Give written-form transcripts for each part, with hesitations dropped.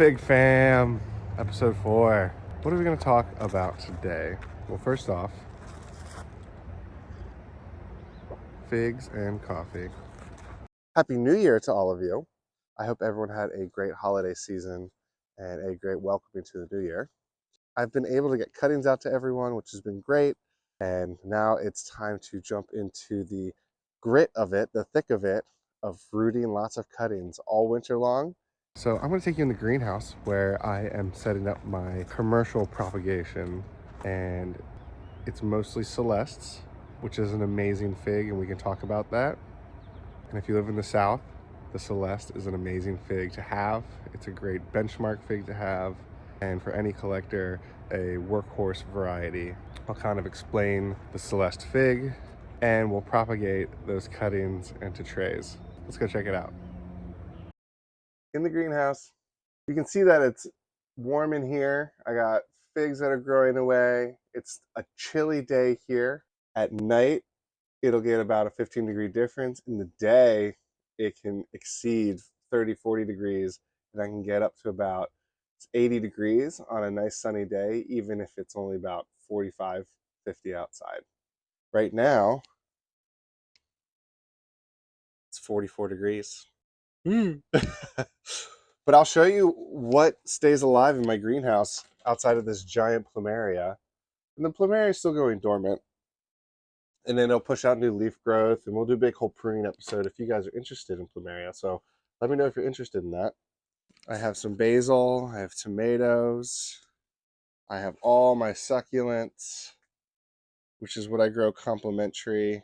Fig fam, episode 4. What are we going to talk about today? Well, first off, figs and coffee. Happy New Year to all of you. I hope everyone had a great holiday season and a great welcoming to the new year. I've been able to get cuttings out to everyone, which has been great. And now it's time to jump into the grit of it, the thick of it, of rooting lots of cuttings all winter long. So I'm going to take you in the greenhouse where I am setting up my commercial propagation, and it's mostly Celestes, which is an amazing fig, and we can talk about that. And if you live in the South, the Celeste is an amazing fig to have. It's a great benchmark fig to have, and for any collector, a workhorse variety. I'll kind of explain the Celeste fig, and we'll propagate those cuttings into trays. Let's go check it out. In the greenhouse, you can see that it's warm in here. I got figs that are growing away. It's a chilly day here. At night, it'll get about a 15-degree difference. In the day, it can exceed 30, 40 degrees, and I can get up to about 80 degrees on a nice sunny day, even if it's only about 45, 50 outside. Right now, it's 44 degrees. But I'll show you what stays alive in my greenhouse outside of this giant plumeria. And the plumeria is still going dormant. And then it'll push out new leaf growth, and we'll do a big whole pruning episode if you guys are interested in plumeria. So let me know if you're interested in that. I have some basil, I have tomatoes, I have all my succulents, which is what I grow complementary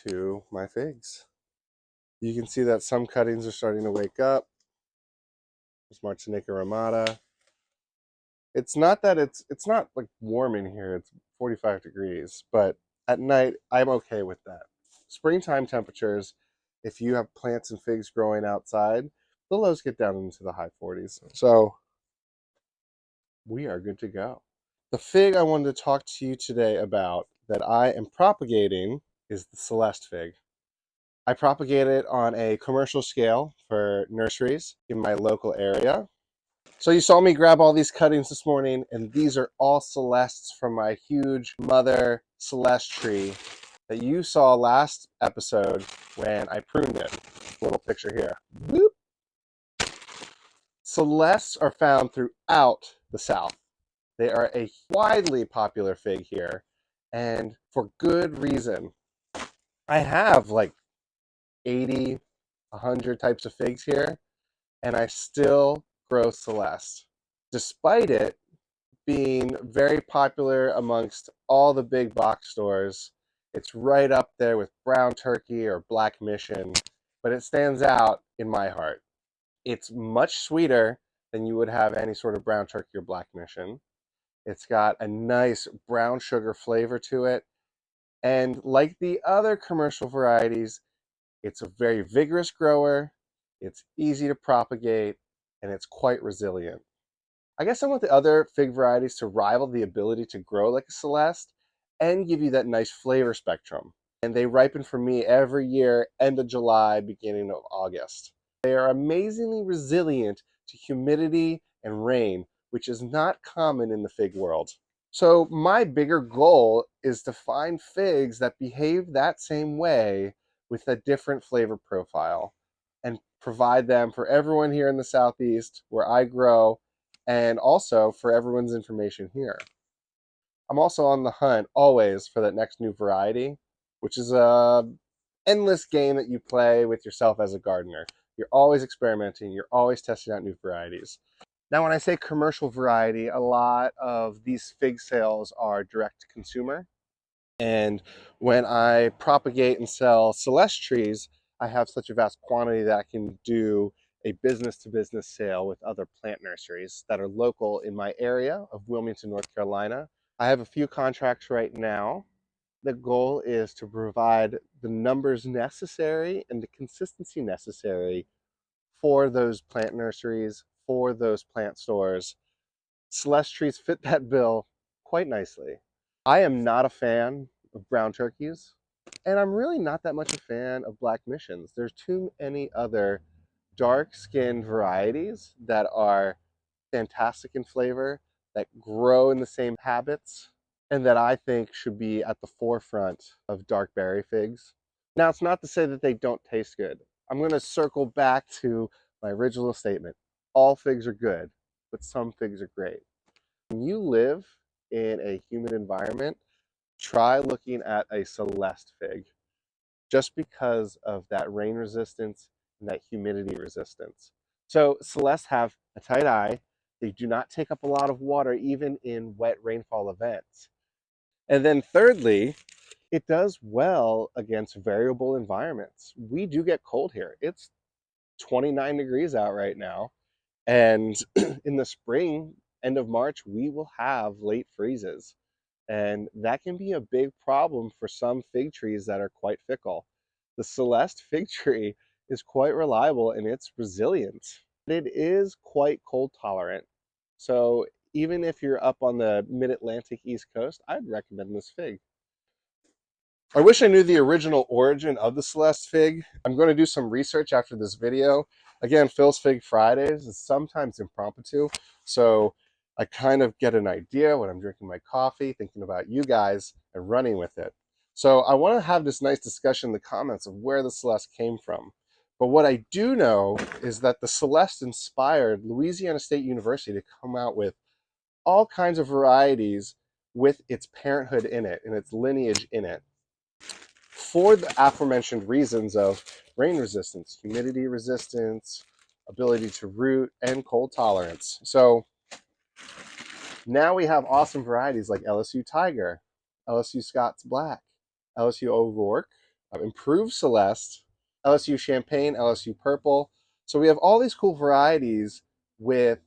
to my figs. You can see that some cuttings are starting to wake up. There's Martinica ramata. It's not that it's not like warm in here. It's 45 degrees, but at night I'm okay with that. Springtime temperatures, if you have plants and figs growing outside, the lows get down into the high 40s. So we are good to go. The fig I wanted to talk to you today about that I am propagating is the Celeste fig. I propagate it on a commercial scale for nurseries in my local area. So you saw me grab all these cuttings this morning, and these are all Celestes from my huge mother Celeste tree that you saw last episode when I pruned it. Little picture here. Boop. Celestes are found throughout the South. They are a widely popular fig here, and for good reason. I have like 80, 100 types of figs here, and I still grow Celeste, despite it being very popular amongst all the big box stores. It's right up there with brown turkey or black mission, but it stands out in my heart. It's much sweeter than you would have any sort of brown turkey or black mission. It's got a nice brown sugar flavor to it, and like the other commercial varieties, it's a very vigorous grower, it's easy to propagate, and it's quite resilient. I guess I want the other fig varieties to rival the ability to grow like a Celeste and give you that nice flavor spectrum. And they ripen for me every year, end of July, beginning of August. They are amazingly resilient to humidity and rain, which is not common in the fig world. So my bigger goal is to find figs that behave that same way with a different flavor profile and provide them for everyone here in the Southeast where I grow, and also for everyone's information here. I'm also on the hunt always for that next new variety, which is a endless game that you play with yourself as a gardener. You're always experimenting, you're always testing out new varieties. Now, when I say commercial variety, a lot of these fig sales are direct to consumer. And when I propagate and sell Celeste trees, I have such a vast quantity that I can do a business-to-business sale with other plant nurseries that are local in my area of Wilmington, North Carolina. I have a few contracts right now. The goal is to provide the numbers necessary and the consistency necessary for those plant nurseries, for those plant stores. Celeste trees fit that bill quite nicely. I am not a fan of brown turkeys, and I'm really not that much a fan of black missions. There's too many other dark-skinned varieties that are fantastic in flavor, that grow in the same habits, and that I think should be at the forefront of dark berry figs. Now, it's not to say that they don't taste good. I'm going to circle back to my original statement. All figs are good, but some figs are great. When you live in a humid environment, try looking at a Celeste fig just because of that rain resistance and that humidity resistance. So Celeste have a tight eye. They do not take up a lot of water even in wet rainfall events. And then thirdly, it does well against variable environments. We do get cold here. It's 29 degrees out right now. And in the spring, end of March, we will have late freezes. And that can be a big problem for some fig trees that are quite fickle. The Celeste fig tree is quite reliable and it's resilient. It is quite cold tolerant. So even if you're up on the mid-Atlantic East Coast, I'd recommend this fig. I wish I knew the original origin of the Celeste fig. I'm going to do some research after this video. Again, Phil's Fig Fridays is sometimes impromptu, so I kind of get an idea when I'm drinking my coffee, thinking about you guys, and running with it. So I want to have this nice discussion in the comments of where the Celeste came from. But what I do know is that the Celeste inspired Louisiana State University to come out with all kinds of varieties with its parenthood in it and its lineage in it, for the aforementioned reasons of rain resistance, humidity resistance, ability to root, and cold tolerance. So now we have awesome varieties like LSU Tiger, LSU Scots Black, LSU O'Rourke, Improved Celeste, LSU Champagne, LSU Purple. So we have all these cool varieties with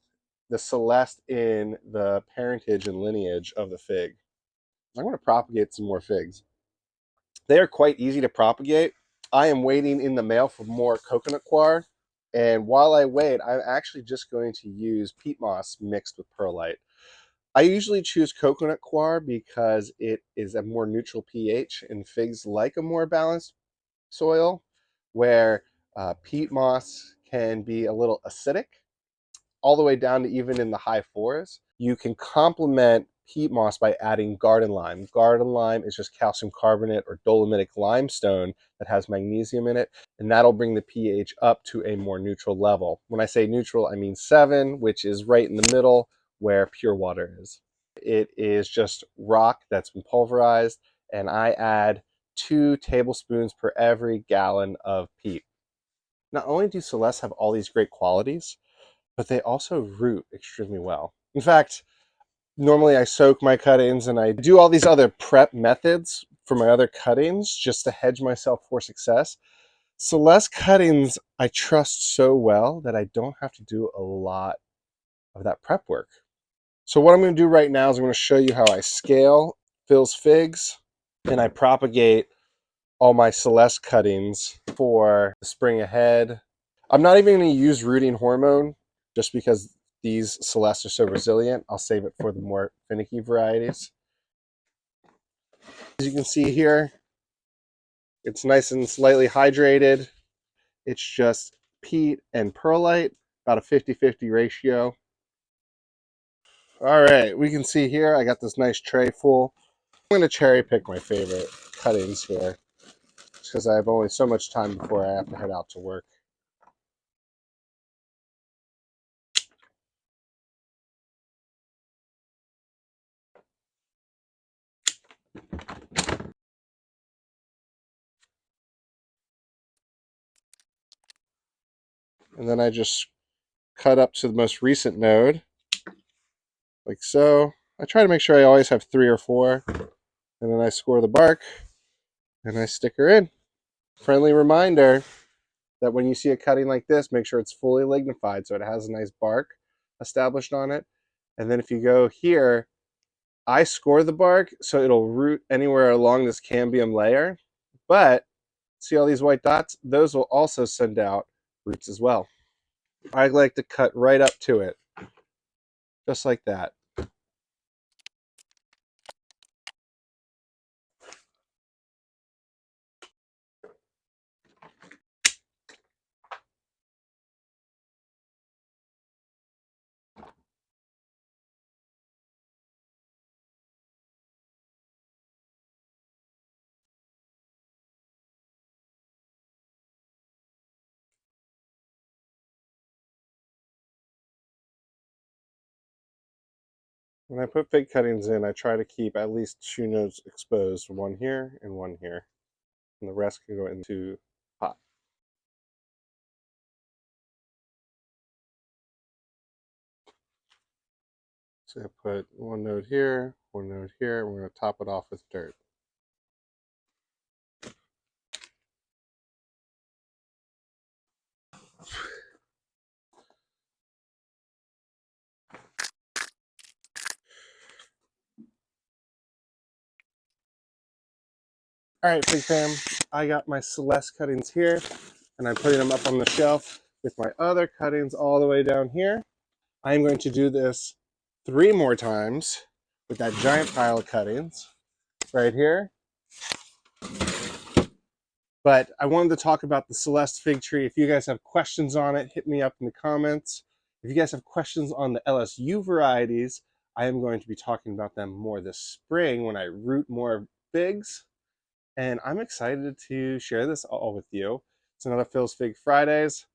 the Celeste in the parentage and lineage of the fig. I'm going to propagate some more figs. They are quite easy to propagate. I am waiting in the mail for more coconut coir. And while I wait, I'm actually just going to use peat moss mixed with perlite. I usually choose coconut coir because it is a more neutral pH and figs like a more balanced soil, where peat moss can be a little acidic, all the way down to even in the high fours. You can complement peat moss by adding garden lime. Garden lime is just calcium carbonate or dolomitic limestone that has magnesium in it, and that'll bring the pH up to a more neutral level. When I say neutral, I mean 7, which is right in the middle where pure water is. It is just rock that's been pulverized, and I add 2 tablespoons per every gallon of peat. Not only do Celeste have all these great qualities, but they also root extremely well. In fact, normally I soak my cuttings and I do all these other prep methods for my other cuttings just to hedge myself for success. Celeste cuttings I trust so well that I don't have to do a lot of that prep work. So what I'm going to do right now is I'm going to show you how I scale Phil's figs and I propagate all my Celeste cuttings for the spring ahead. I'm not even going to use rooting hormone just because these Celeste are so resilient. I'll save it for the more finicky varieties. As you can see here, it's nice and slightly hydrated. It's just peat and perlite, about a 50-50 ratio. All right, we can see here I got this nice tray full. I'm going to cherry pick my favorite cuttings here because I have only so much time before I have to head out to work. And then I just cut up to the most recent node, like so. I try to make sure I always have 3 or 4, and then I score the bark, and I stick her in. Friendly reminder that when you see a cutting like this, make sure it's fully lignified so it has a nice bark established on it. And then if you go here, I score the bark so it'll root anywhere along this cambium layer, but see all these white dots? Those will also send out roots as well. I like to cut right up to it, just like that. When I put fig cuttings in, I try to keep at least 2 nodes exposed, one here and one here, and the rest can go into pot. So I put one node here, one node here, and we're going to top it off with dirt. All right, Fig Fam, I got my Celeste cuttings here, and I'm putting them up on the shelf with my other cuttings all the way down here. I'm going to do this 3 more times with that giant pile of cuttings right here. But I wanted to talk about the Celeste fig tree. If you guys have questions on it, hit me up in the comments. If you guys have questions on the LSU varieties, I am going to be talking about them more this spring when I root more figs. And I'm excited to share this all with you. It's another Phil's Fig Fridays.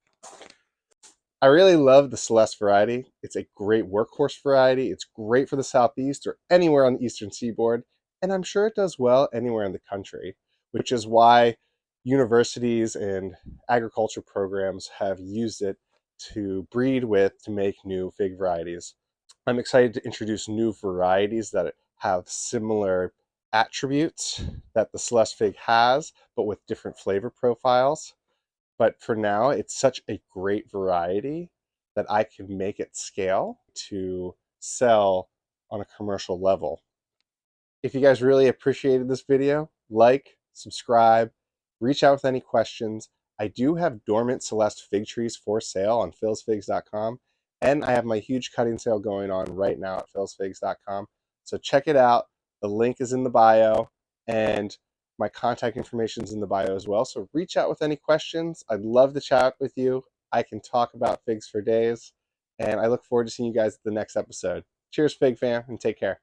I really love the Celeste variety. It's a great workhorse variety. It's great for the Southeast or anywhere on the Eastern Seaboard. And I'm sure it does well anywhere in the country, which is why universities and agriculture programs have used it to breed with to make new fig varieties. I'm excited to introduce new varieties that have similar attributes that the Celeste fig has, but with different flavor profiles. But for now, it's such a great variety that I can make it scale to sell on a commercial level. If you guys really appreciated this video, like, subscribe, reach out with any questions. I do have dormant Celeste fig trees for sale on philsfigs.com, and I have my huge cutting sale going on right now at philsfigs.com. So check it out. The link is in the bio, and my contact information is in the bio as well. So reach out with any questions. I'd love to chat with you. I can talk about figs for days, and I look forward to seeing you guys at the next episode. Cheers, Fig fam, and take care.